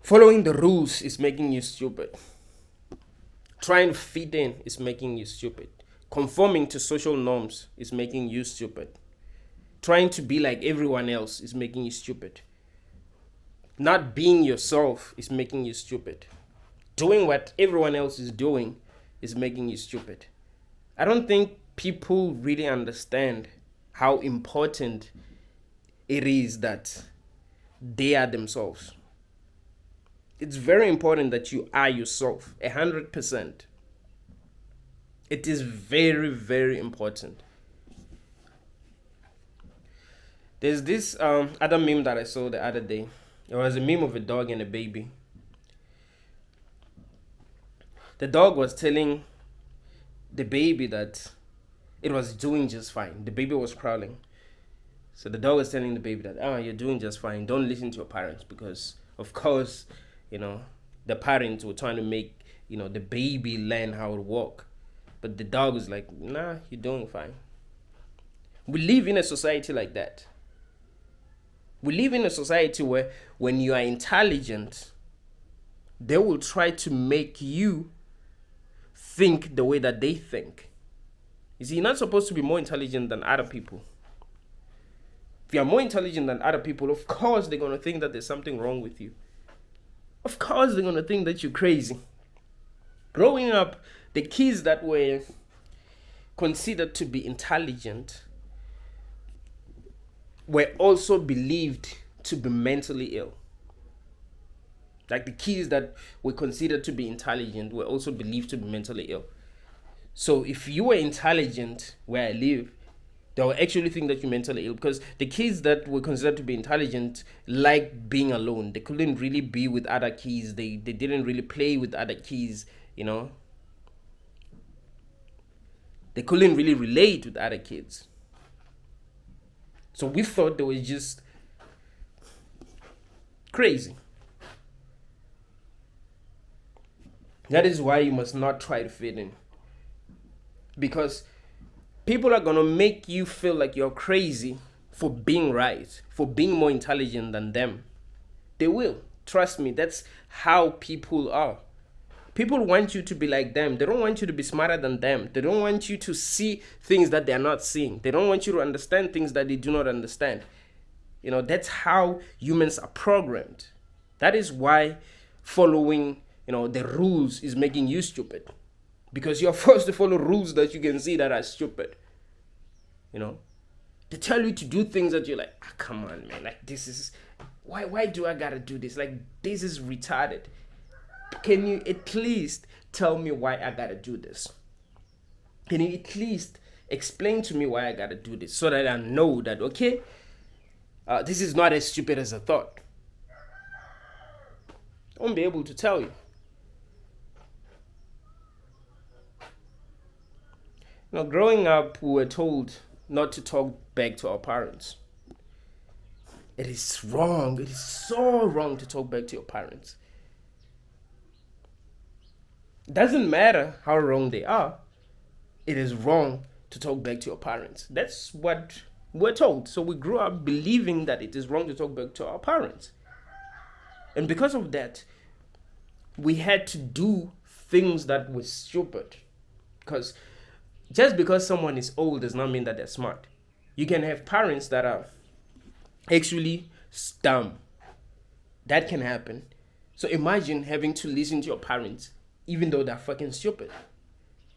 Following the rules is making you stupid. Trying to fit in is making you stupid. Conforming to social norms is making you stupid. Trying to be like everyone else is making you stupid. Not being yourself is making you stupid. Doing what everyone else is doing is making you stupid. I don't think people really understand how important it is that they are themselves. It's very important that you are yourself 100%. It is very, very important. There's this other meme that I saw the other day. It was a meme of a dog and a baby. The dog was telling the baby that it was doing just fine. The baby was crawling. So the dog was telling the baby that, you're doing just fine. Don't listen to your parents because, of course, the parents were trying to make, the baby learn how to walk. But the dog was like, nah, you're doing fine. We live in a society like that. We live in a society where when you are intelligent, they will try to make you think the way that they think. You see, you're not supposed to be more intelligent than other people. If you're more intelligent than other people, of course they're going to think that there's something wrong with you. Of course they're going to think that you're crazy. Growing up, the kids that were considered to be intelligent were also believed to be mentally ill. Like the kids that were considered to be intelligent were also believed to be mentally ill. So if you were intelligent where I live, they will actually think that you're mentally ill because the kids that were considered to be intelligent liked being alone. They couldn't really be with other kids. They didn't really play with other kids, They couldn't really relate with other kids. So we thought they were just crazy. That is why you must not try to fit in. Because people are going to make you feel like you're crazy for being right, for being more intelligent than them. They will. Trust me, that's how people are. People want you to be like them. They don't want you to be smarter than them. They don't want you to see things that they're not seeing. They don't want you to understand things that they do not understand. That's how humans are programmed. That is why following, the rules is making you stupid. Because you're forced to follow rules that you can see that are stupid. They tell you to do things that you're like, come on, man. Like, this is, why do I gotta do this? Like, this is retarded. Can you at least tell me why I gotta do this? Can you at least explain to me why I gotta do this so that I know that, okay, this is not as stupid as I thought. I won't be able to tell you. Growing up, we were told not to talk back to our parents. It is wrong. It is so wrong to talk back to your parents. It doesn't matter how wrong they are. It is wrong to talk back to your parents. That's what we're told. So we grew up believing that it is wrong to talk back to our parents. And because of that, we had to do things that were stupid. Because just because someone is old does not mean that they're smart. You can have parents that are actually dumb. That can happen. So imagine having to listen to your parents even though they're fucking stupid.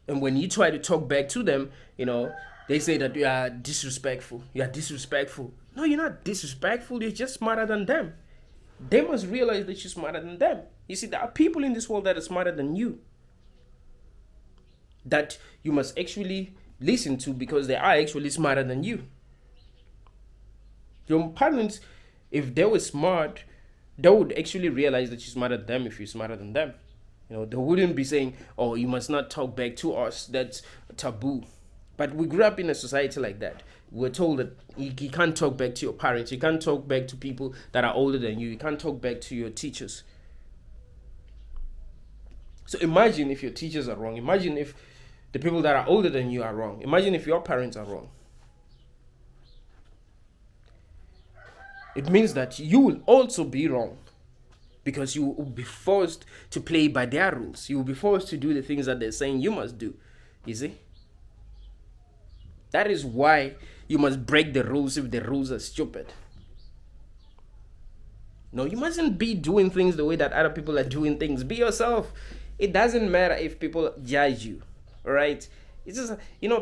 And when you try to talk back to them, they say that you are disrespectful. You are disrespectful. No, you're not disrespectful. You're just smarter than them. They must realize that you're smarter than them. You see, there are people in this world that are smarter than you, that you must actually listen to because they are actually smarter than you. Your parents, if they were smart, they would actually realize that you're smarter than them if you're smarter than them. They wouldn't be saying, oh, you must not talk back to us. That's taboo. But we grew up in a society like that. We're told that you can't talk back to your parents. You can't talk back to people that are older than you. You can't talk back to your teachers. So imagine if your teachers are wrong. Imagine if the people that are older than you are wrong. Imagine if your parents are wrong. It means that you will also be wrong. because you will be forced to play by their rules. You will be forced to do the things that they're saying you must do. You see? That is why you must break the rules if the rules are stupid. No, you mustn't be doing things the way that other people are doing things. Be yourself. It doesn't matter if people judge you. All right? It's just,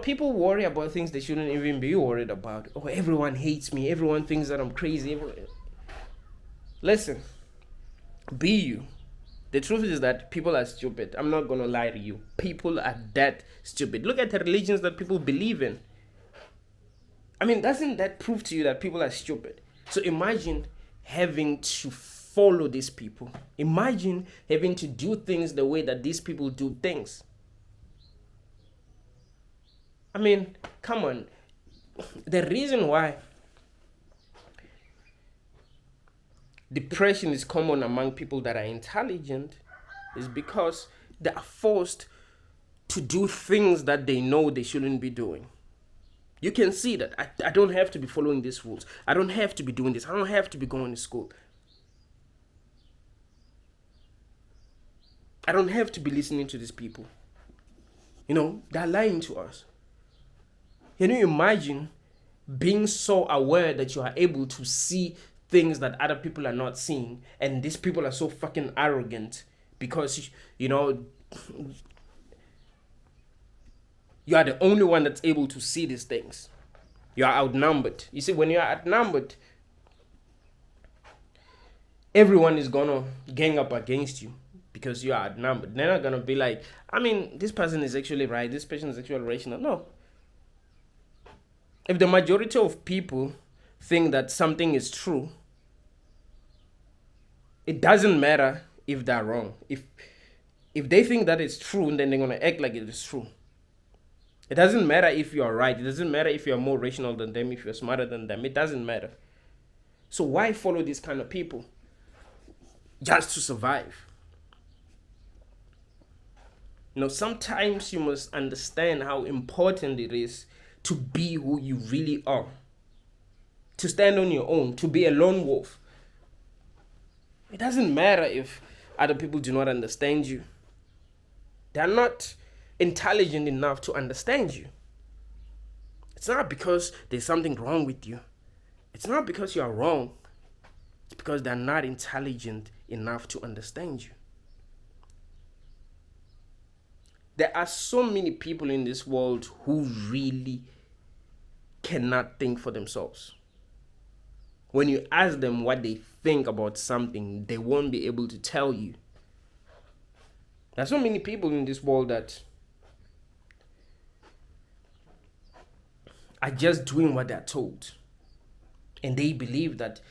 people worry about things they shouldn't even be worried about. Oh, everyone hates me. Everyone thinks that I'm crazy. Listen, be you. The truth is that people are stupid. I'm not going to lie to you. People are that stupid. Look at the religions that people believe in. I mean, doesn't that prove to you that people are stupid? So imagine having to follow these people. Imagine having to do things the way that these people do things. I mean, come on. The reason why depression is common among people that are intelligent is because they are forced to do things that they know they shouldn't be doing. You can see that I don't have to be following these rules. I don't have to be doing this. I don't have to be going to school. I don't have to be listening to these people. They're lying to us. Can you imagine being so aware that you are able to see things that other people are not seeing, and these people are so fucking arrogant because, you are the only one that's able to see these things. You are outnumbered. You see, when you are outnumbered, everyone is gonna gang up against you because you are outnumbered. They're not gonna be like, this person is actually right, this person is actually rational. No. If the majority of people think that something is true, it doesn't matter if they're wrong. If they think that it's true, then they're gonna act like it is true. It doesn't matter if you're right. It doesn't matter if you're more rational than them, if you're smarter than them. It doesn't matter. So why follow these kind of people? Just to survive. Sometimes you must understand how important it is to be who you really are. To stand on your own, to be a lone wolf. It doesn't matter if other people do not understand you. They're not intelligent enough to understand you. It's not because there's something wrong with you. It's not because you're wrong. It's because they're not intelligent enough to understand you. There are so many people in this world who really cannot think for themselves. When you ask them what they think about something, they won't be able to tell you. There are so many people in this world that are just doing what they're told. And they believe that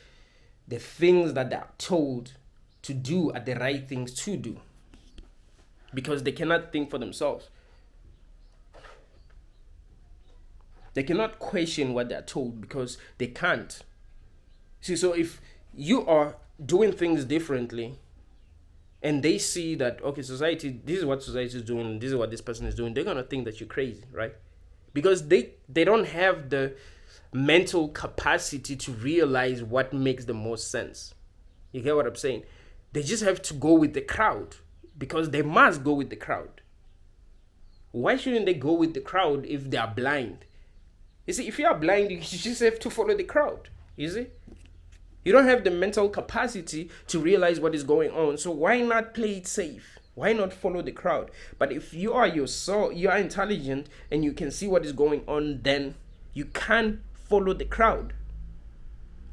the things that they're told to do are the right things to do. Because they cannot think for themselves. They cannot question what they're told because they can't. See, so if you are doing things differently and they see that, okay, society, this is what society is doing, this is what this person is doing, they're going to think that you're crazy, right? Because they don't have the mental capacity to realize what makes the most sense. You get what I'm saying? They just have to go with the crowd because they must go with the crowd. Why shouldn't they go with the crowd if they are blind? You see, if you are blind, you just have to follow the crowd. You see? You don't have the mental capacity to realize what is going on. So why not play it safe? Why not follow the crowd? But if you are you are intelligent and you can see what is going on, then you can't follow the crowd.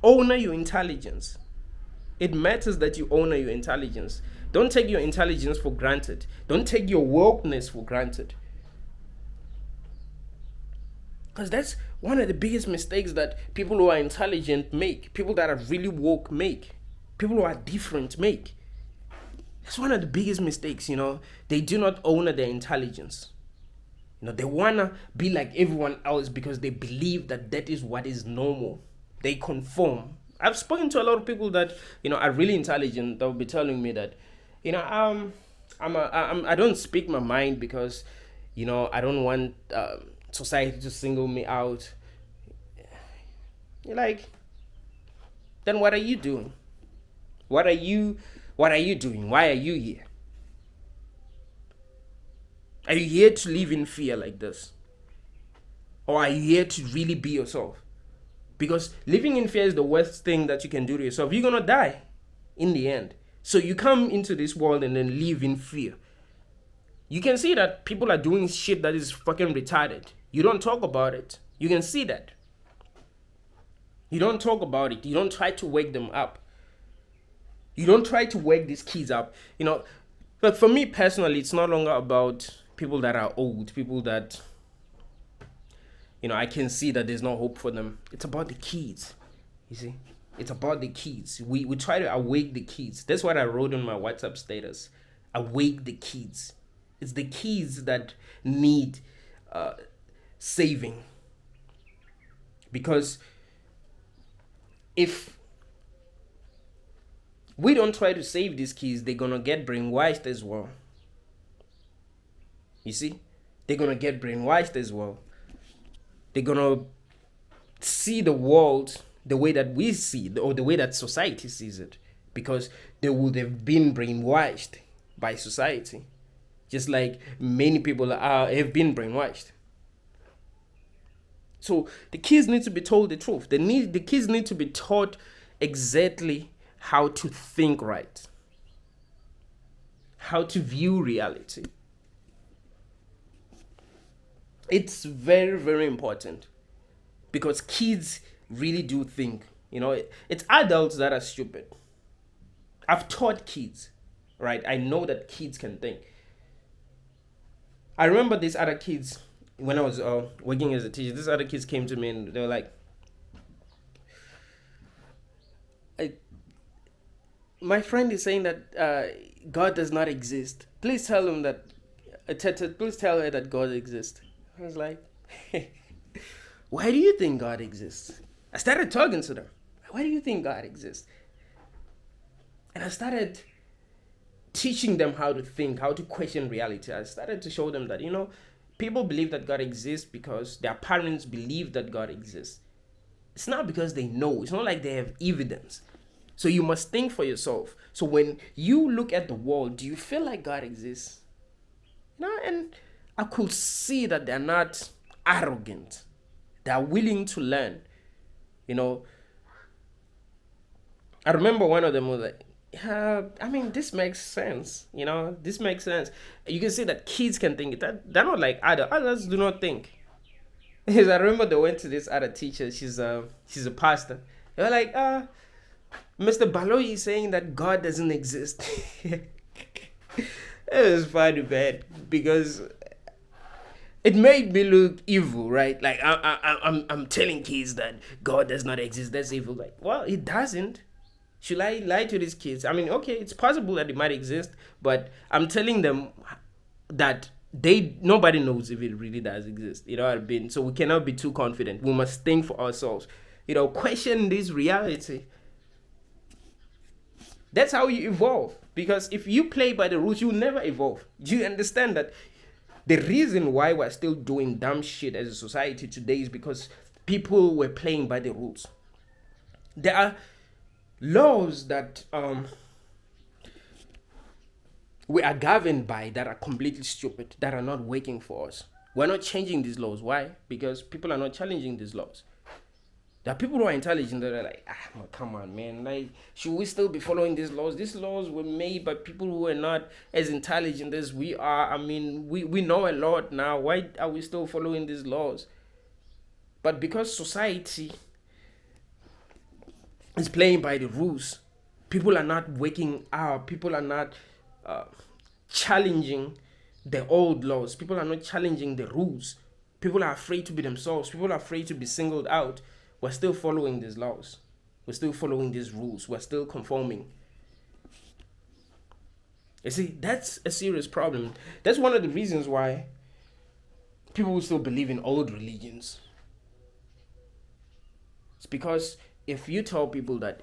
Honor your intelligence. It matters that you honor your intelligence. Don't take your intelligence for granted. Don't take your wokeness for granted. Because that's one of the biggest mistakes that people who are intelligent make. People that are really woke make. People who are different make. That's one of the biggest mistakes, They do not honor their intelligence. They want to be like everyone else because they believe that that is what is normal. They conform. I've spoken to a lot of people that, are really intelligent. They'll be telling me that, I don't speak my mind because, I don't want society to single me out. You're like, then what are you doing? What are you What are you doing? Why are you here? Are you here to live in fear like this? Or are you here to really be yourself? Because living in fear is the worst thing that you can do to yourself. You're going to die in the end. So you come into this world and then live in fear. You can see that people are doing shit that is fucking retarded. You don't talk about it. You can see that. You don't talk about it. You don't try to wake them up. You don't try to wake these kids up. But for me personally, it's no longer about people that are old, people that, I can see that there's no hope for them. It's about the kids, you see. It's about the kids. We try to awake the kids. That's what I wrote on my WhatsApp status. Awake the kids. It's the kids that need saving. Because if we don't try to save these kids, they're going to get brainwashed as well. You see? They're going to get brainwashed as well. They're going to see the world the way that we see it, or the way that society sees it. Because they would have been brainwashed by society. Just like many people have been brainwashed. So the kids need to be told the truth. The kids need to be taught exactly how to think right, how to view reality. It's very, very important, because kids really do think. It's adults that are stupid. I've taught kids, right? I know that kids can think. I remember these other kids, when I was working as a teacher, these other kids came to me and they were like, my friend is saying that God does not exist. Please tell him that, please tell her that God exists. I was like, why do you think God exists? I started talking to them. Why do you think God exists? And I started teaching them how to think, how to question reality. I started to show them that, people believe that God exists because their parents believe that God exists. It's not because they know. It's not like they have evidence. So you must think for yourself. So when you look at the world, do you feel like God exists? And I could see that they're not arrogant. They're willing to learn. I remember one of them was like, this makes sense. This makes sense. You can see that kids can think. That they're not like adults. Adults do not think. Because I remember they went to this other teacher. She's a pastor. They were like, Mr. Baloyi is saying that God doesn't exist. It was funny, bad, because it made me look evil, right? Like I'm telling kids that God does not exist. That's evil. Like, well, it doesn't. Should I lie to these kids? Okay, it's possible that it might exist, but I'm telling them that nobody knows if it really does exist. You know what I mean? So we cannot be too confident. We must think for ourselves. Question this reality. That's how you evolve. Because if you play by the rules, you'll never evolve. Do you understand that the reason why we're still doing dumb shit as a society today is because people were playing by the rules? There are laws that we are governed by that are completely stupid, that are not working for us. We're not changing these laws. Why? Because people are not challenging these laws. There are people who are intelligent that are like, come on, man. Like, should we still be following these laws? These laws were made by people who are not as intelligent as we are. We know a lot now. Why are we still following these laws? But because society is playing by the rules, people are not waking up. People are not challenging the old laws. People are not challenging the rules. People are afraid to be themselves. People are afraid to be singled out. We're still following these laws. We're still following these rules. We're still conforming. You see, that's a serious problem. That's one of the reasons why people will still believe in old religions. It's because if you tell people that,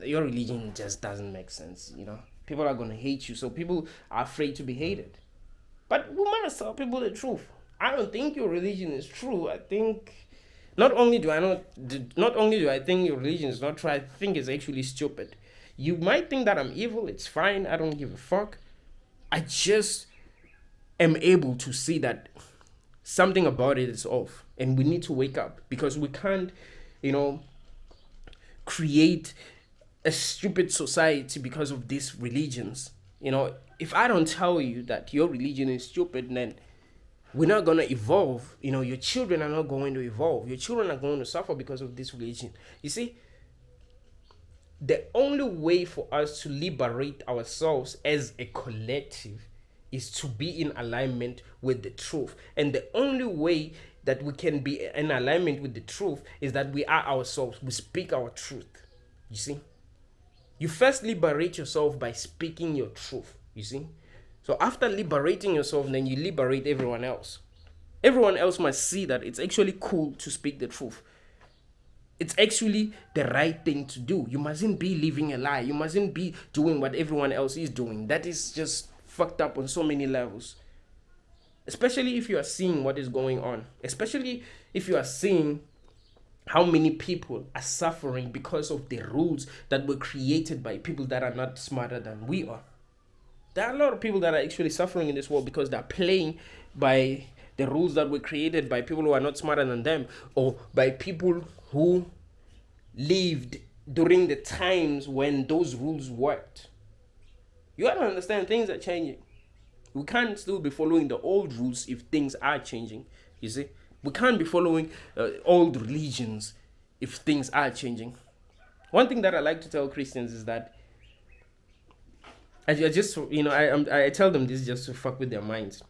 your religion just doesn't make sense, people are going to hate you. So people are afraid to be hated. But we must tell people the truth. I don't think your religion is true. I think not only do I think your religion is not true, I think it's actually stupid. You might think that I'm evil. It's fine. I don't give a fuck. I just am able to see that something about it is off, and we need to wake up, because we can't, create a stupid society because of these religions. If I don't tell you that your religion is stupid, then we're not going to evolve. Your children are not going to evolve. Your children are going to suffer because of this religion. You see, the only way for us to liberate ourselves as a collective is to be in alignment with the truth. And the only way that we can be in alignment with the truth is that we are ourselves. We speak our truth. You see? You first liberate yourself by speaking your truth. You see? So after liberating yourself, then you liberate everyone else. Everyone else must see that it's actually cool to speak the truth. It's actually the right thing to do. You mustn't be living a lie. You mustn't be doing what everyone else is doing. That is just fucked up on so many levels. Especially if you are seeing what is going on. Especially if you are seeing how many people are suffering because of the rules that were created by people that are not smarter than we are. There are a lot of people that are actually suffering in this world because they're playing by the rules that were created by people who are not smarter than them, or by people who lived during the times when those rules worked. You gotta understand, things are changing. We can't still be following the old rules if things are changing. You see, we can't be following old religions if things are changing. One thing that I like to tell Christians is that I tell them this just to fuck with their minds.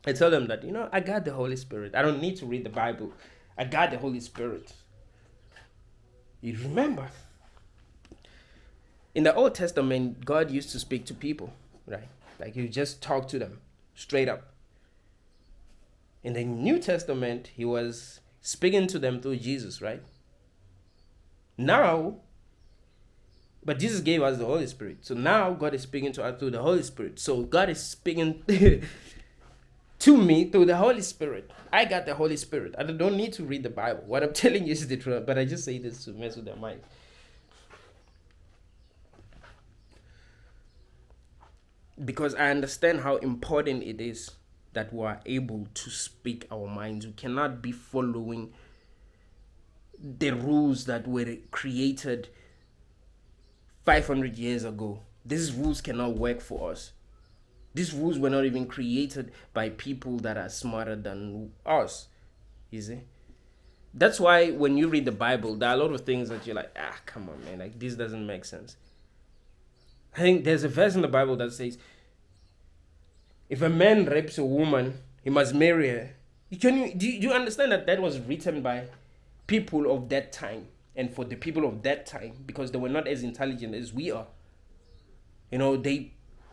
I tell them that, I got the Holy Spirit. I don't need to read the Bible. I got the Holy Spirit. You remember, in the Old Testament, God used to speak to people, right? Like, you just talk to them straight up. In the New Testament, he was speaking to them through Jesus, right? Now, but Jesus gave us the Holy Spirit. So now God is speaking to us through the Holy Spirit. So God is speaking to me through the Holy Spirit. I got the Holy Spirit. I don't need to read the Bible. What I'm telling you is the truth, but I just say this to mess with their mind. Because I understand how important it is that we are able to speak our minds. We cannot be following the rules that were created 500 years ago. These rules cannot work for us. These rules were not even created by people that are smarter than us. You see? That's why when you read the Bible, there are a lot of things that you're like, come on, man. Like, this doesn't make sense. I think there's a verse in the Bible that says, if a man rapes a woman, he must marry her. Do you understand that was written by people of that time and for the people of that time, because they were not as intelligent as we are. They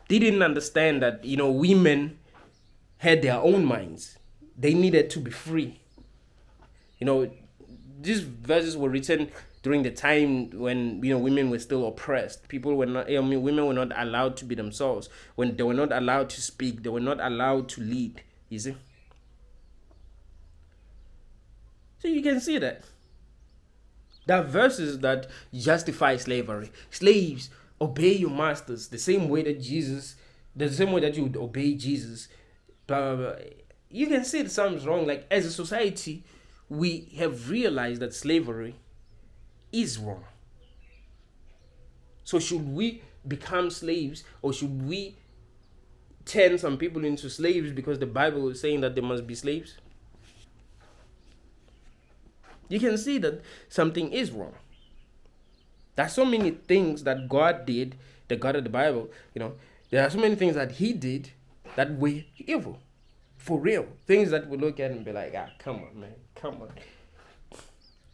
didn't understand that, women had their own minds. They needed to be free. These verses were written during the time when, women were still oppressed. Women were not allowed to be themselves. When they were not allowed to speak, they were not allowed to lead. You see? So you can see that. There are verses that justify slavery. Slaves, obey your masters the same way that you would obey Jesus. Blah, blah, blah. You can see that something's wrong. Like, as a society, we have realized that slavery is wrong. So should we become slaves, or should we turn some people into slaves because the Bible is saying that they must be slaves? You can see that something is wrong. There are so many things that God did, the God of the Bible, there are so many things that he did that were evil. For real. Things that we look at and be like, come on, man. Come on.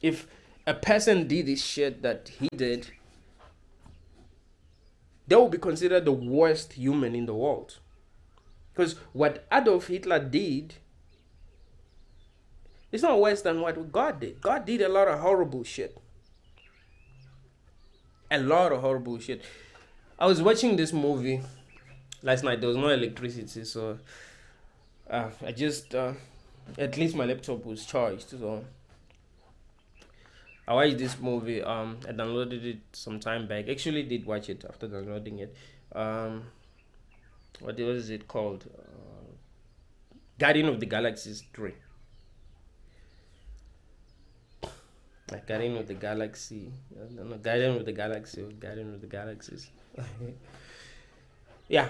If a person did this shit that he did, they will be considered the worst human in the world. Because what Adolf Hitler did, it's not worse than what God did. God did a lot of horrible shit. A lot of horrible shit. I was watching this movie last night. There was no electricity, so I just at least my laptop was charged. So I watched this movie. I downloaded it some time back. Actually, did watch it after downloading it. Um, what was it called? Guardian of the Galaxies 3. Like Guardian of the Galaxy. I don't know, Guardian of the Galaxy or Guardian of the Galaxies. Yeah,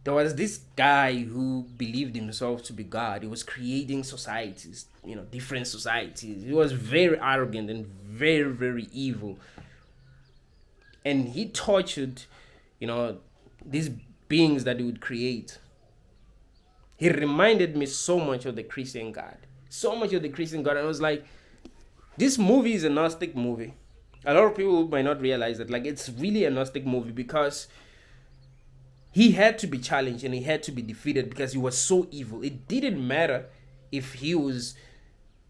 there was this guy who believed himself to be God. He was creating societies, different societies. He was very arrogant and very, very evil. And he tortured, you know, these beings that he would create. He reminded me so much of the Christian God. So much of the Christian God. And I was like, this movie is a Gnostic movie. A lot of people might not realize that. Like, it's really a Gnostic movie because he had to be challenged and he had to be defeated because he was so evil. It didn't matter if he was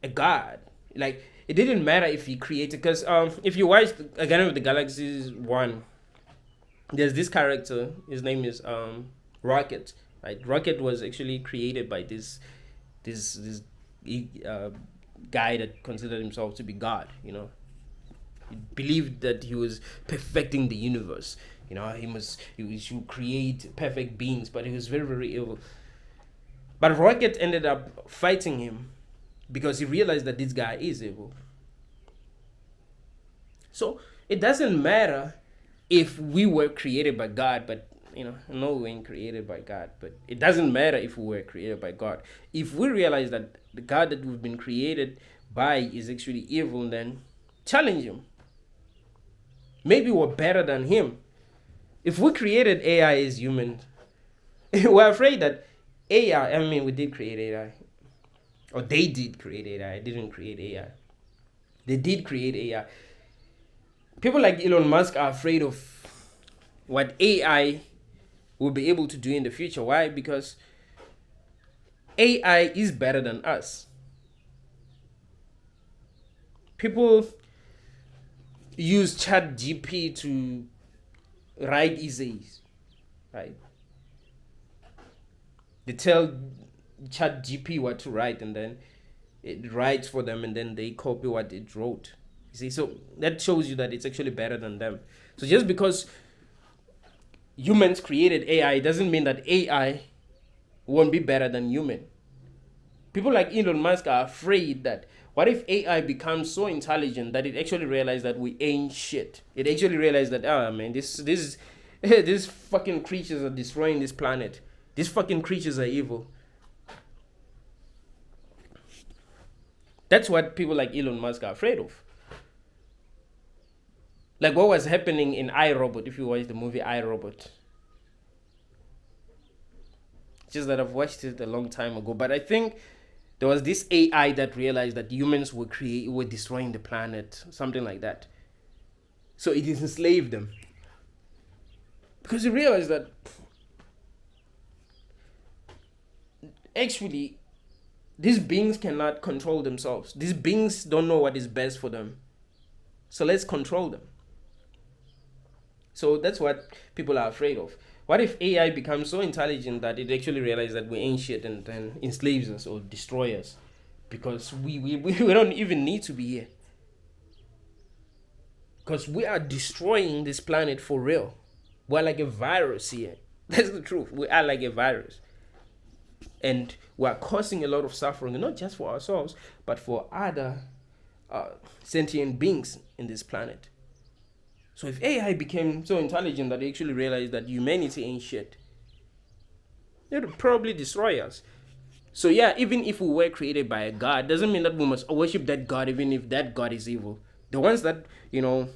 a god. Like, it didn't matter if he created. Because if you watch Again with the Galaxies 1, there's this character. His name is Rocket. Right? Rocket was actually created by this guy that considered himself to be God. He believed that he was perfecting the universe. He should create perfect beings, but he was very, very evil. But Rocket ended up fighting him because he realized that this guy is evil. So it doesn't matter if we were created by God, but no, we ain't created by God. But it doesn't matter if we were created by God. If we realize that the God that we've been created by is actually evil, then challenge him. Maybe we're better than him. If we created AI as humans, we're afraid that AI, we did create AI. Or they did create AI. I didn't create AI. They did create AI. People like Elon Musk are afraid of what AI will be able to do in the future. Why? Because AI is better than us. People use ChatGPT to write essays, right? They tell ChatGPT what to write, and then it writes for them, and then they copy what it wrote. You see, so that shows you that it's actually better than them. So just because humans created AI doesn't mean that AI won't be better than human. People like Elon Musk are afraid that what if AI becomes so intelligent that it actually realizes that we ain't shit? It actually realizes that, these fucking creatures are destroying this planet. These fucking creatures are evil. That's what people like Elon Musk are afraid of. Like what was happening in iRobot, if you watch the movie iRobot. Just that I've watched it a long time ago. But I think there was this AI that realized that humans were destroying the planet, something like that. So it enslaved them. Because it realized that actually these beings cannot control themselves. These beings don't know what is best for them. So let's control them. So that's what people are afraid of. What if AI becomes so intelligent that it actually realizes that we ain't shit and then enslaves us or destroys us? Because we don't even need to be here. Because we are destroying this planet for real. We're like a virus here. That's the truth. We are like a virus. And we're causing a lot of suffering, not just for ourselves, but for other sentient beings in this planet. So if AI became so intelligent that they actually realized that humanity ain't shit, it would probably destroy us. So yeah, even if we were created by a god, doesn't mean that we must worship that god even if that god is evil. The ones that, the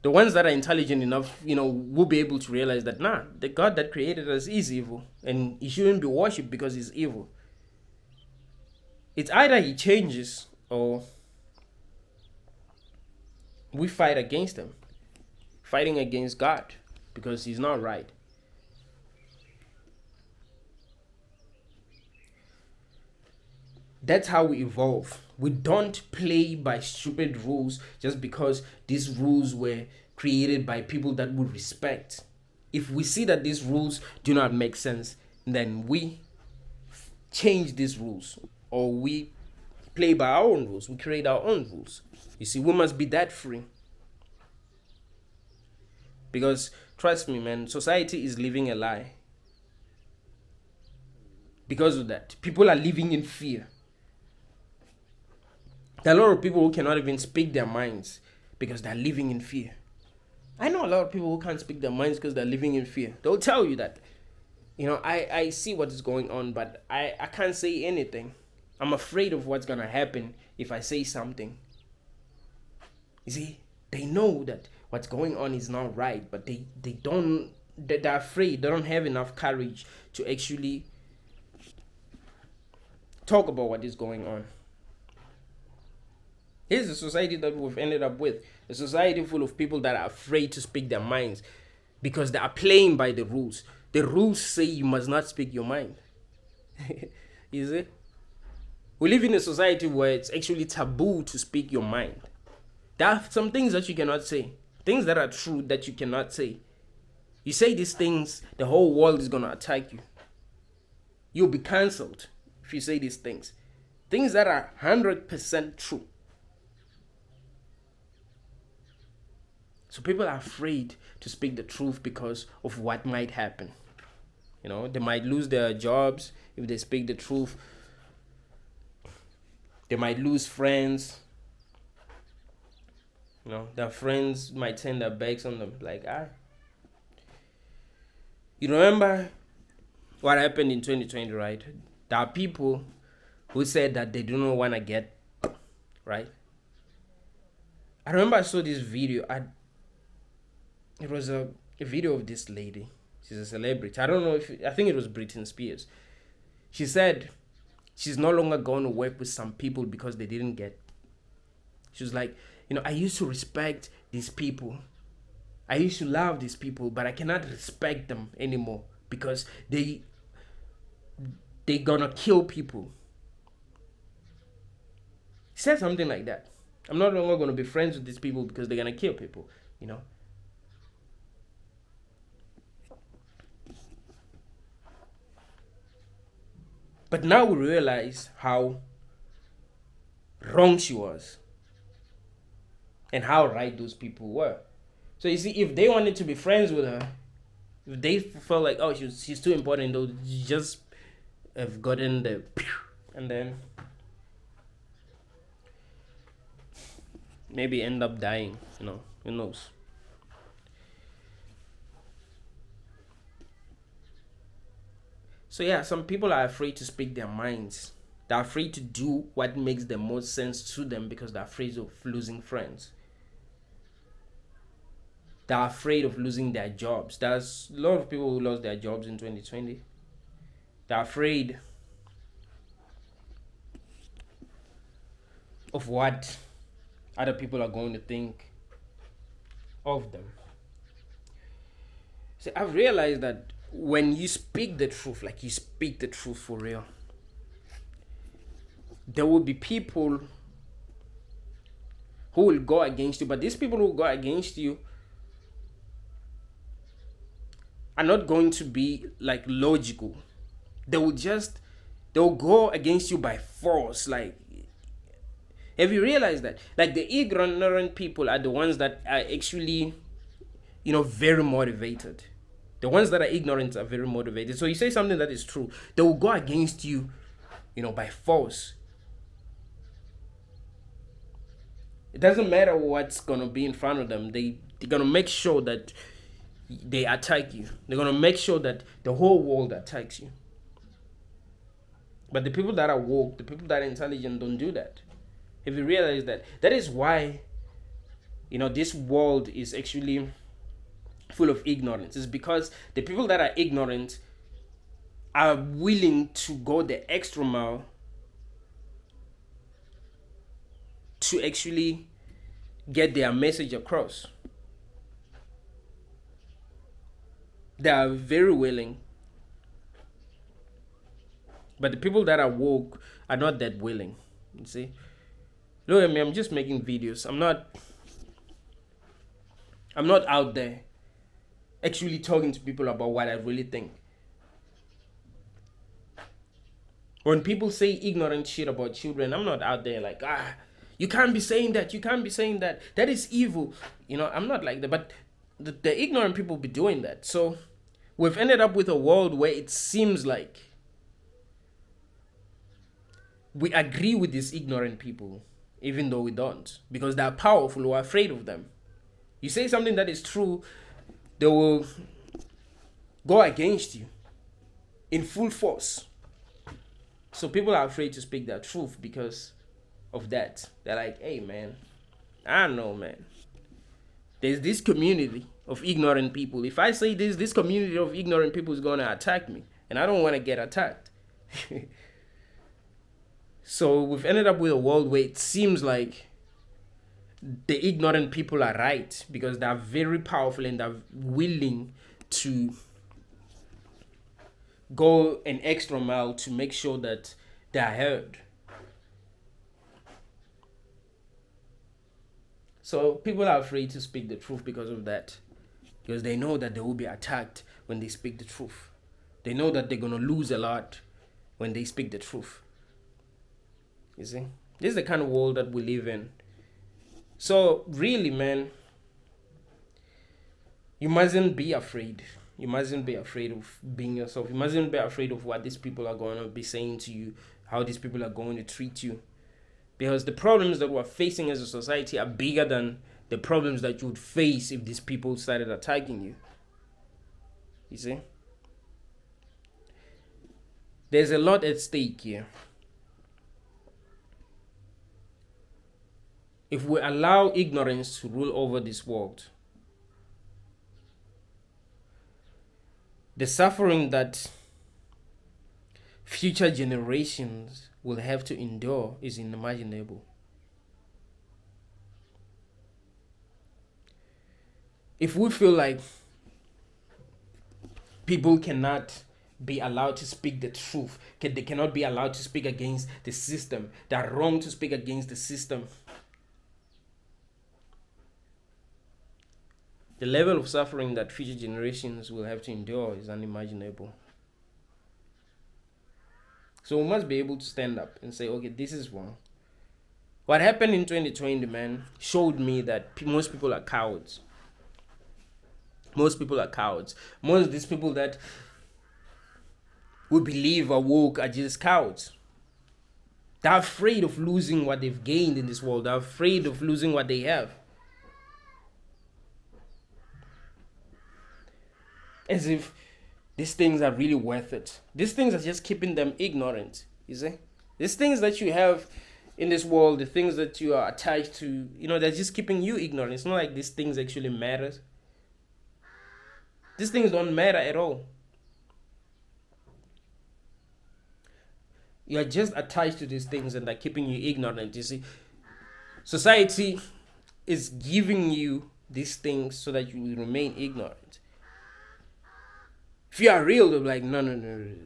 ones that are intelligent enough, will be able to realize that, the god that created us is evil and he shouldn't be worshipped because he's evil. It's either he changes or we fight against him, fighting against God because he's not right. That's how we evolve. We don't play by stupid rules just because these rules were created by people that we respect. If we see that these rules do not make sense, then we change these rules, or we play by our own rules. We create our own rules. You see, we must be that free. Because trust me, man, society is living a lie. Because of that, people are living in fear. There are a lot of people who cannot even speak their minds because they're living in fear. I know a lot of people who can't speak their minds because they're living in fear. They'll tell you that, I see what is going on, but I can't say anything. I'm afraid of what's going to happen if I say something. You see, they know that what's going on is not right, but they're afraid. They don't have enough courage to actually talk about what is going on. Here's the society that we've ended up with. A society full of people that are afraid to speak their minds because they are playing by the rules. The rules say you must not speak your mind. You see? We live in a society where it's actually taboo to speak your mind. There are some things that you cannot say. Things that are true that you cannot say. You say these things, the whole world is going to attack you. You'll be cancelled if you say these things. Things that are 100% true. So people are afraid to speak the truth because of what might happen. They might lose their jobs if they speak the truth. They might lose friends. Their friends might turn their backs on them. You remember what happened in 2020, right? There are people who said that they do not want to get, right? I remember I saw this video. It was a video of this lady. She's a celebrity. I think it was Britney Spears. She said she's no longer going to work with some people because they didn't get. She was like, I used to respect these people. I used to love these people, but I cannot respect them anymore because they gonna kill people. She said something like that. I'm no longer gonna be friends with these people because they're gonna kill people, But now we realize how wrong she was and how right those people were. So you see, if they wanted to be friends with her, if they felt like, oh, she's too important, they'll just have gotten the and then maybe end up dying, who knows. So yeah, some people are afraid to speak their minds. They're afraid to do what makes the most sense to them because they're afraid of losing friends. They're afraid of losing their jobs. There's a lot of people who lost their jobs in 2020. They're afraid of what other people are going to think of them. So I've realized that when you speak the truth, like you speak the truth for real, there will be people who will go against you, but these people who go against you are not going to be like logical. They'll go against you by force. Have you realized that? Like the ignorant people are the ones that are actually, very motivated. The ones that are ignorant are very motivated. So you say something that is true, they will go against you, by force. It doesn't matter what's going to be in front of them. They're going to make sure that they attack you. They're going to make sure that the whole world attacks you. But the people that are woke, the people that are intelligent don't do that. Have you realized that? That is why, this world is actually full of ignorance. It's because the people that are ignorant are willing to go the extra mile to actually get their message across. They are very willing. But the people that are woke are not that willing. You see? Look at me, I'm just making videos. I'm not out there actually talking to people about what I really think. When people say ignorant shit about children, I'm not out there like, you can't be saying that, you can't be saying that, that is evil. I'm not like that, but the ignorant people be doing that. So we've ended up with a world where it seems like we agree with these ignorant people, even though we don't, because they're powerful. We're afraid of them. You say something that is true, they will go against you in full force. So people are afraid to speak their truth because of that. They're like, hey man, I don't know, man. There's this community of ignorant people. If I say this community of ignorant people is going to attack me, and I don't want to get attacked. So we've ended up with a world where it seems like the ignorant people are right because they're very powerful and they're willing to go an extra mile to make sure that they're heard. So people are afraid to speak the truth because of that. Because they know that they will be attacked when they speak the truth. They know that they're going to lose a lot when they speak the truth. You see? This is the kind of world that we live in. So really, man, you mustn't be afraid. You mustn't be afraid of being yourself. You mustn't be afraid of what these people are going to be saying to you, how these people are going to treat you. Because the problems that we're facing as a society are bigger than the problems that you would face if these people started attacking you. You see? There's a lot at stake here. If we allow ignorance to rule over this world, the suffering that future generations will have to endure is unimaginable. If we feel like people cannot be allowed to speak the truth, they cannot be allowed to speak against the system, they are wrong to speak against the system, the level of suffering that future generations will have to endure is unimaginable. So we must be able to stand up and say, okay, this is wrong. What happened in 2020, man, showed me that most people are cowards. Most people are cowards. Most of these people that we believe are woke are just cowards. They're afraid of losing what they've gained in this world. They're afraid of losing what they have. As if these things are really worth it. These things are just keeping them ignorant, you see? These things that you have in this world, the things that you are attached to, they're just keeping you ignorant. It's not like these things actually matter. These things don't matter at all. You are just attached to these things and they're keeping you ignorant, you see? Society is giving you these things so that you will remain ignorant. If you are real, they'll be like, no,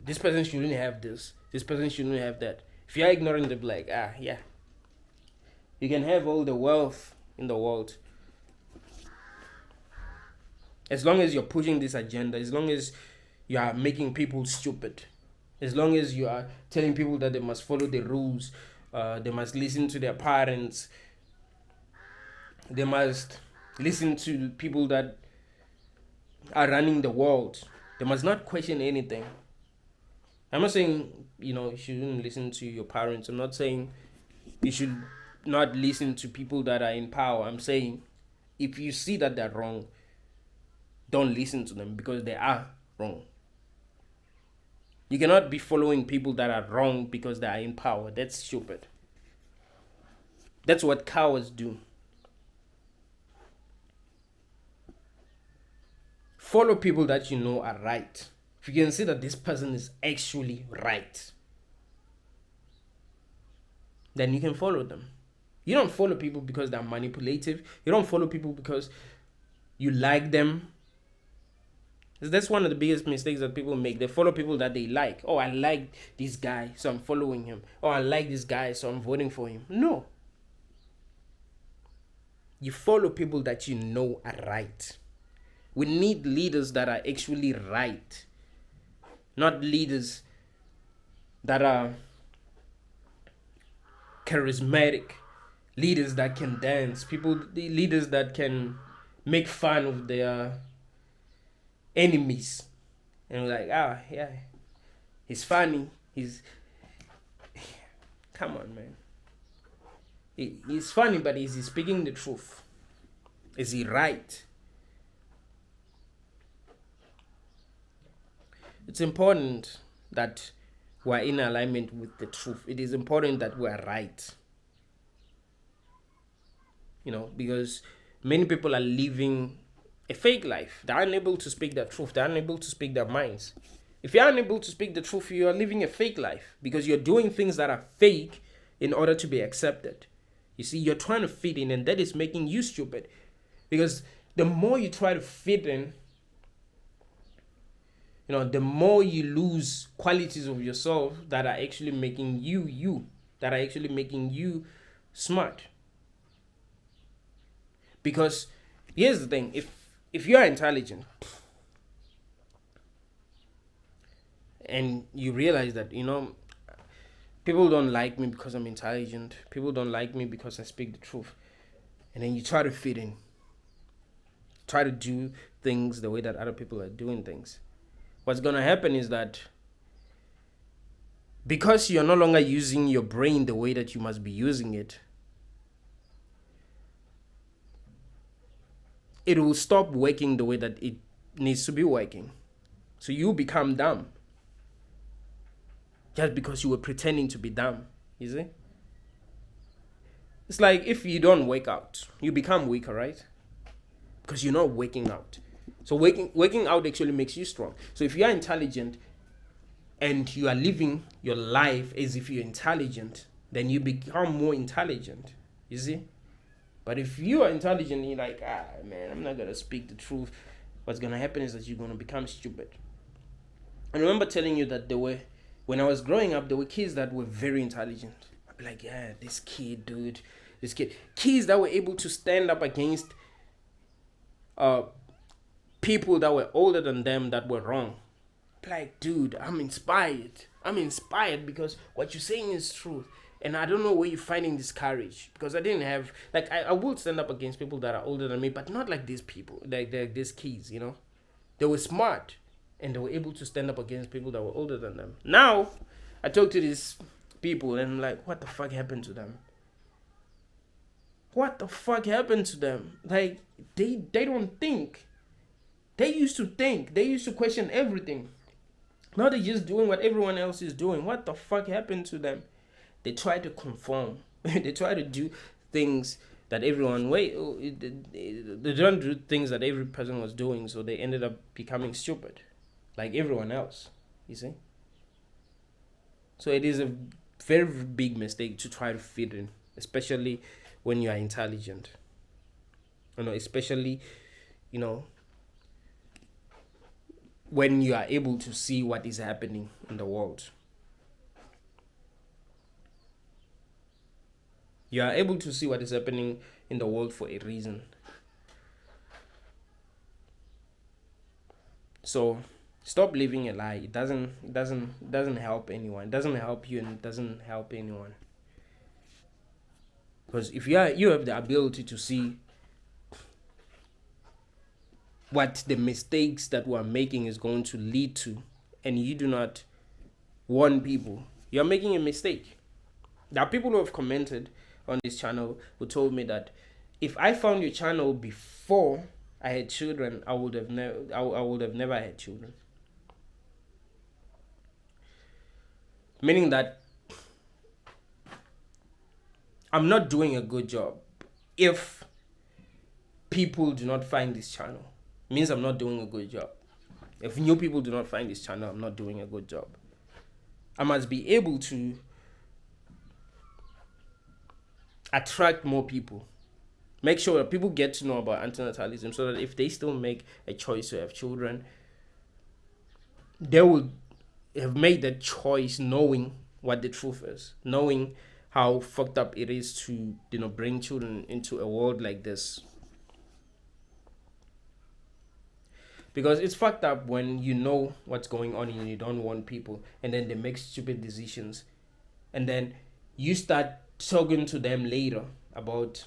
this person shouldn't have this. This person shouldn't have that. If you are ignorant, they'll be like, yeah. You can have all the wealth in the world. As long as you're pushing this agenda, as long as you are making people stupid, as long as you are telling people that they must follow the rules, they must listen to their parents, they must listen to people that are running the world. They must not question anything. I'm not saying, you shouldn't listen to your parents. I'm not saying you should not listen to people that are in power. I'm saying if you see that they're wrong, don't listen to them because they are wrong. You cannot be following people that are wrong because they are in power. That's stupid. That's what cowards do. Follow people that you know are right. If you can see that this person is actually right, then you can follow them. You don't follow people because they're manipulative. You don't follow people because you like them. That's one of the biggest mistakes that people make. They follow people that they like. Oh, I like this guy, so I'm following him. Oh, I like this guy, so I'm voting for him. No. You follow people that you know are right. We need leaders that are actually right. Not leaders that are charismatic, leaders that can dance, the leaders that can make fun of their enemies. And we're like, yeah, he's funny. Come on, man. He's funny, but is he speaking the truth? Is he right? It's important that we're in alignment with the truth. It is important that we're right. Because many people are living a fake life. They're unable to speak the truth. They're unable to speak their minds. If you're unable to speak the truth, you are living a fake life because you're doing things that are fake in order to be accepted. You see, you're trying to fit in, and that is making you stupid. Because the more you try to fit in, the more you lose qualities of yourself that are actually making you, that are actually making you smart. Because here's the thing, if you're intelligent and you realize that, people don't like me because I'm intelligent, people don't like me because I speak the truth, and then you try to fit in, try to do things the way that other people are doing things, what's going to happen is that because you're no longer using your brain the way that you must be using it, it will stop working the way that it needs to be working. So you become dumb. Just because you were pretending to be dumb, you see? It's like if you don't wake out, you become weaker, right? Because you're not waking out. So waking out actually makes you strong. So if you are intelligent and you are living your life as if you're intelligent, then you become more intelligent, you see? But if you are intelligent, you're like, man, I'm not going to speak the truth. What's going to happen is that you're going to become stupid. I remember telling you that when I was growing up, there were kids that were very intelligent. I'd be like, yeah, this kid. Kids that were able to stand up against people that were older than them that were wrong. I'd be like, dude, I'm inspired. I'm inspired because what you're saying is truth. And I don't know where you're finding this courage. Because I didn't have, I would stand up against people that are older than me, but not like these people, like these kids, They were smart. And they were able to stand up against people that were older than them. Now, I talk to these people and I'm like, what the fuck happened to them? What the fuck happened to them? Like, they don't think. They used to think. They used to question everything. Now they're just doing what everyone else is doing. What the fuck happened to them? They try to conform. They try to do things that everyone they don't do things that every person was doing, so they ended up becoming stupid, like everyone else. You see. So it is a very big mistake to try to fit in, especially when you are intelligent. Especially, when you are able to see what is happening in the world. You are able to see what is happening in the world for a reason. So stop living a lie. It doesn't help anyone. It doesn't help you and it doesn't help anyone. Because if you have the ability to see what the mistakes that we're making is going to lead to, and you do not warn people, you're making a mistake. There are people who have commented on this channel who told me that if I found your channel before I had children, I would have never had children. Meaning that I'm not doing a good job if people do not find this channel. It means I'm not doing a good job. If new people do not find this channel, I'm not doing a good job. I must be able to attract more people. Make sure that people get to know about antinatalism so that if they still make a choice to have children, they will have made that choice knowing what the truth is, knowing how fucked up it is to bring children into a world like this. Because it's fucked up when you know what's going on and you don't want people, and then they make stupid decisions, and then you start talking to them later about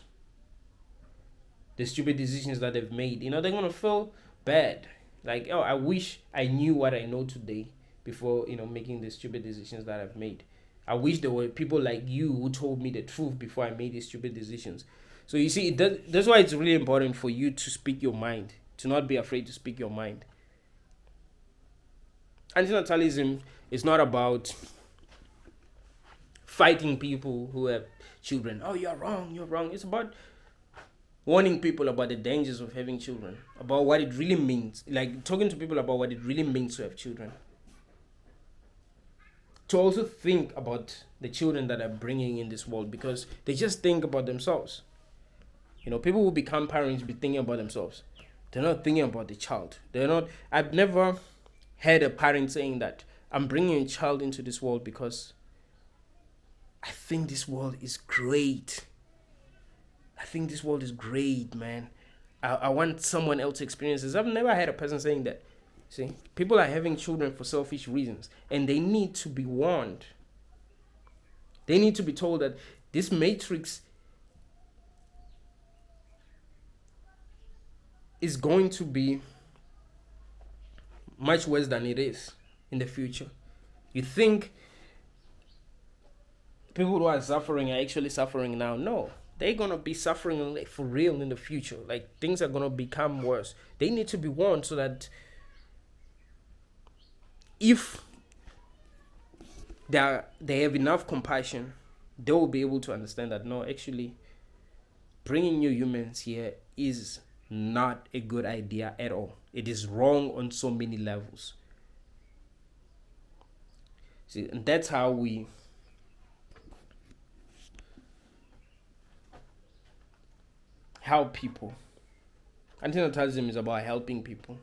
the stupid decisions that they've made, they're gonna feel bad. Like, oh, I wish I knew what I know today before, making the stupid decisions that I've made. I wish there were people like you who told me the truth before I made these stupid decisions. So you see, that's why it's really important for you to speak your mind, to not be afraid to speak your mind. Antinatalism is not about fighting people who have children. Oh, you're wrong, you're wrong. It's about warning people about the dangers of having children, about what it really means, like talking to people about what it really means to have children. To also think about the children that are bringing in this world, because they just think about themselves. People who become parents be thinking about themselves. They're not thinking about the child. I've never heard a parent saying that I'm bringing a child into this world because I think this world is great. I think this world is great, man. I want someone else to experience this. I've never had a person saying that. See, people are having children for selfish reasons, and they need to be warned. They need to be told that this matrix is going to be much worse than it is in the future. You think people who are suffering are actually suffering now? No, they're gonna be suffering for real in the future. Like, things are gonna become worse. They need to be warned so that if they have enough compassion, they will be able to understand that no, actually, bringing new humans here is not a good idea at all. It is wrong on so many levels. See, and that's how we help people. Antinatalism is about helping people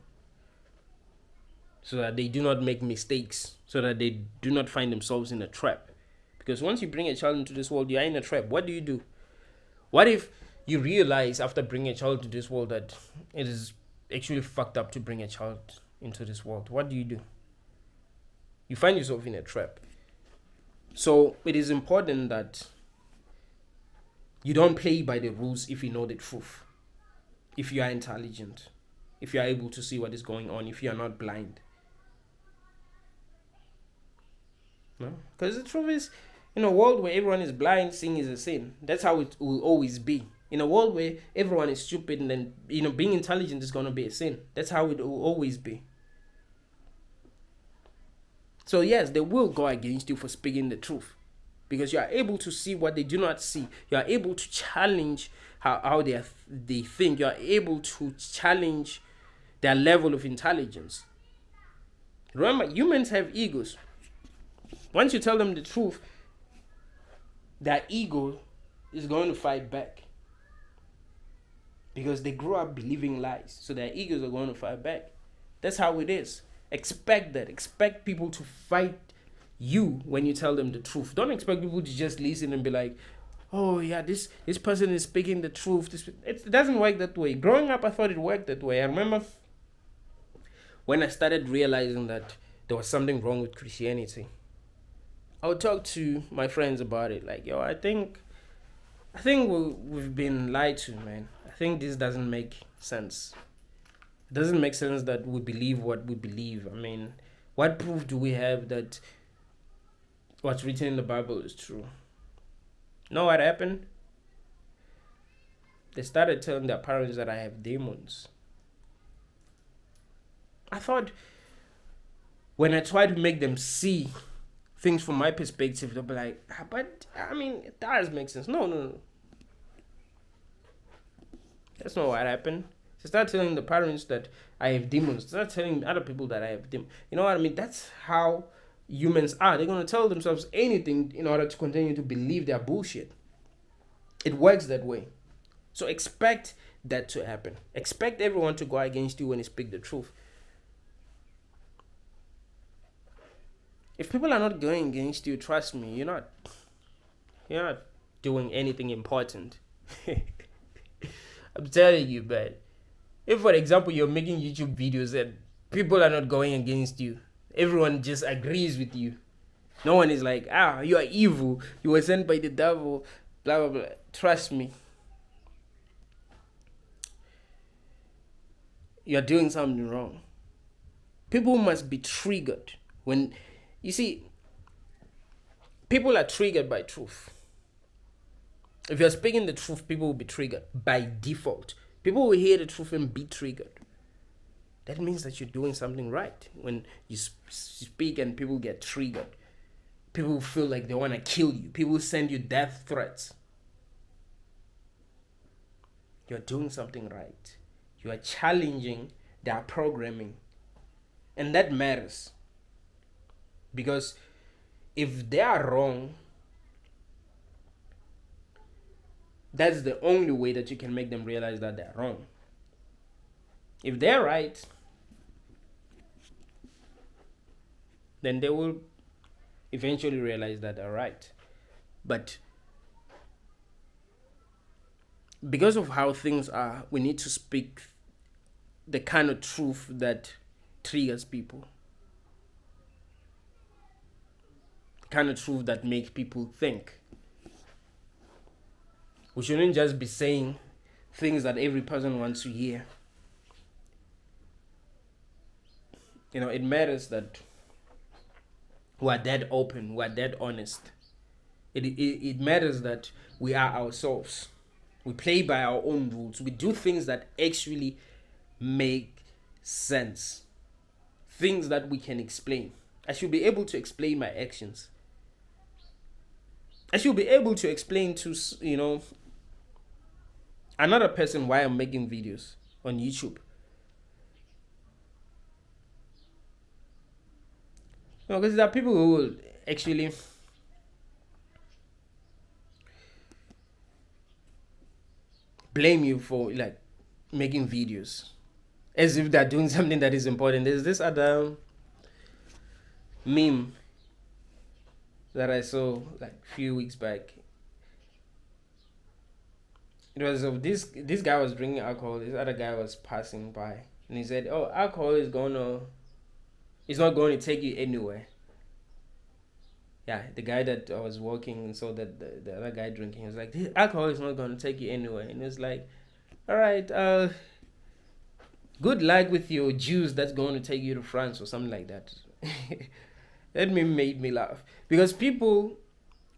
so that they do not make mistakes, so that they do not find themselves in a trap. Because once you bring a child into this world, you're in a trap. What do? What if you realize after bringing a child to this world that it is actually fucked up to bring a child into this world? What do? You find yourself in a trap. So it is important that you don't play by the rules if you know the truth. If you are intelligent, if you are able to see what is going on, if you are not blind. No? Because the truth is, in a world where everyone is blind, seeing is a sin. That's how it will always be. In a world where everyone is stupid, and then being intelligent is going to be a sin. That's how it will always be. So yes, they will go against you for speaking the truth, because you are able to see what they do not see. You are able to challenge how they think. You are able to challenge their level of intelligence. Remember, humans have egos. Once you tell them the truth, their ego is going to fight back, because they grew up believing lies. So their egos are going to fight back. That's how it is. Expect that. Expect people to fight you when you tell them the truth. Don't expect people to just listen and be like, oh yeah, this person is speaking the truth. It doesn't work that way. Growing up, I thought it worked that way. I remember when I started realizing that there was something wrong with Christianity, I would talk to my friends about it. Like, yo, I think we've been lied to, man. I think this doesn't make sense. It doesn't make sense that we believe what we believe. I mean, what proof do we have that what's written in the Bible is true? Know what happened? They started telling their parents that I have demons. I thought when I tried to make them see things from my perspective, they'll be like, but I mean, it does make sense. No. That's not what happened. So start telling the parents that I have demons. Start telling other people that I have demons. You know what I mean? That's how humans are. They're going to tell themselves anything in order to continue to believe their bullshit. It works that way. So expect that to happen. Expect everyone to go against you when you speak the truth. If people are not going against you, trust me, you're not doing anything important. I'm telling you, man. If, for example, you're making YouTube videos and people are not going against you, everyone just agrees with you. No one is like, you are evil, you were sent by the devil, blah blah blah. Trust me, you're doing something wrong. People must be triggered when, you see, people are triggered by truth. If you're speaking the truth, people will be triggered by default. People will hear the truth and be triggered. That means that you're doing something right. When you speak and people get triggered, people feel like they want to kill you. People send you death threats. You're doing something right. You are challenging their programming. And that matters. Because if they are wrong, that's the only way that you can make them realize that they're wrong. If they're right, then they will eventually realize that they're right. But because of how things are, we need to speak the kind of truth that triggers people. The kind of truth that makes people think. We shouldn't just be saying things that every person wants to hear. It matters that we are that open, we are that honest. It matters that we are ourselves. We play by our own rules. We do things that actually make sense. Things that we can explain. I should be able to explain my actions. I should be able to explain to, another person why I'm making videos on YouTube. Because there are people who will actually blame you for like making videos as if they're doing something that is important. There's this other meme that I saw like a few weeks back. It was of this guy was drinking alcohol. This other guy was passing by, and he said, "Oh, alcohol it's not going to take you anywhere." Yeah, the guy that I was walking and saw that the other guy drinking, was like, "Alcohol is not going to take you anywhere," and it's like, "All right, good luck with your juice that's going to take you to France," or something like that. That made me laugh, because people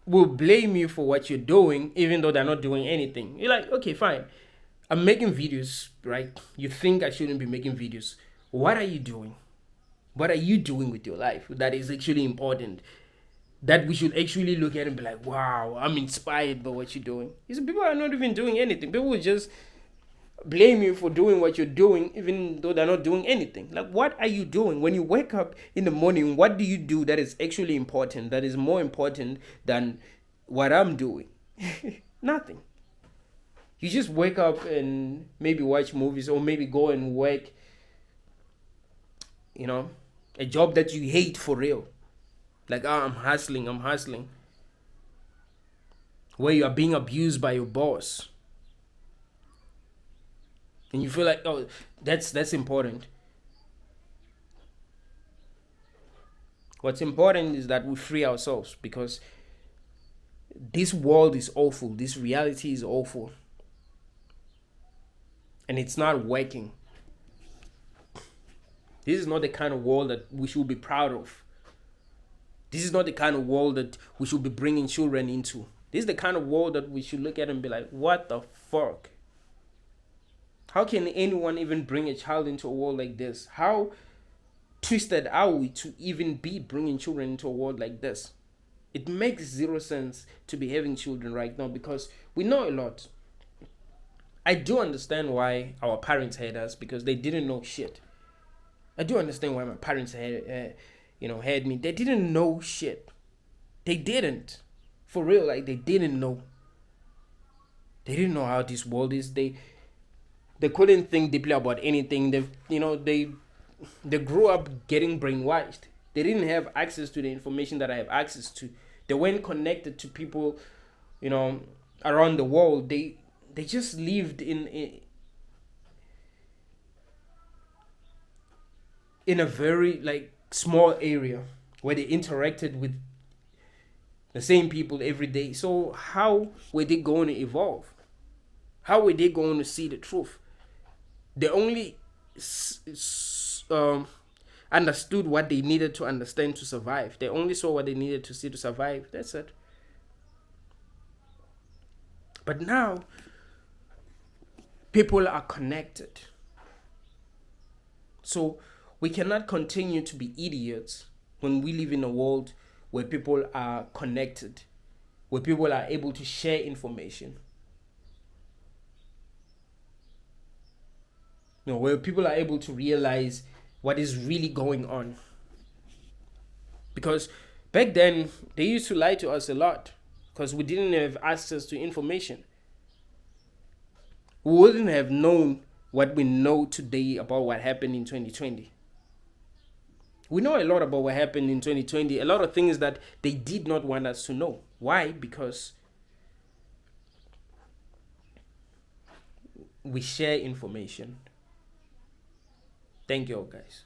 will blame you for what you're doing even though they're not doing anything. You're like, okay, fine, I'm making videos, right? You think I shouldn't be making videos. What are you doing? What are you doing with your life that is actually important, that we should actually look at and be like, wow, I'm inspired by what you're doing? You see, people are not even doing anything. People will just blame you for doing what you're doing even though they're not doing anything. Like, what are you doing when you wake up in the morning? What do you do that is actually important, that is more important than what I'm doing? Nothing. You just wake up and maybe watch movies, or maybe go and work a job that you hate for real. Like, I'm hustling, where you are being abused by your boss, and you feel like, oh, that's important. What's important is that we free ourselves, because this world is awful, this reality is awful, and it's not working. This is not the kind of world that we should be proud of. This is not the kind of world that we should be bringing children into. This is the kind of world that we should look at and be like, what the fuck? How can anyone even bring a child into a world like this? How twisted are we to even be bringing children into a world like this? It makes zero sense to be having children right now, because we know a lot. I do understand why our parents had us, because they didn't know shit. I do understand why my parents had me. They didn't know shit. They didn't. For real, like, they didn't know. They didn't know how this world is. They couldn't think deeply about anything. They grew up getting brainwashed. They didn't have access to the information that I have access to. They weren't connected to people, around the world. They just lived in a very like small area where they interacted with the same people every day. So how were they going to evolve? How were they going to see the truth? They only understood what they needed to understand to survive. They only saw what they needed to see to survive. That's it. But now, people are connected. So we cannot continue to be idiots when we live in a world where people are connected, where people are able to share information. Where people are able to realize what is really going on. Because back then, they used to lie to us a lot because we didn't have access to information. We wouldn't have known what we know today about what happened in 2020. We know a lot about what happened in 2020, a lot of things that they did not want us to know. Why? Because we share information. Thank you all, guys.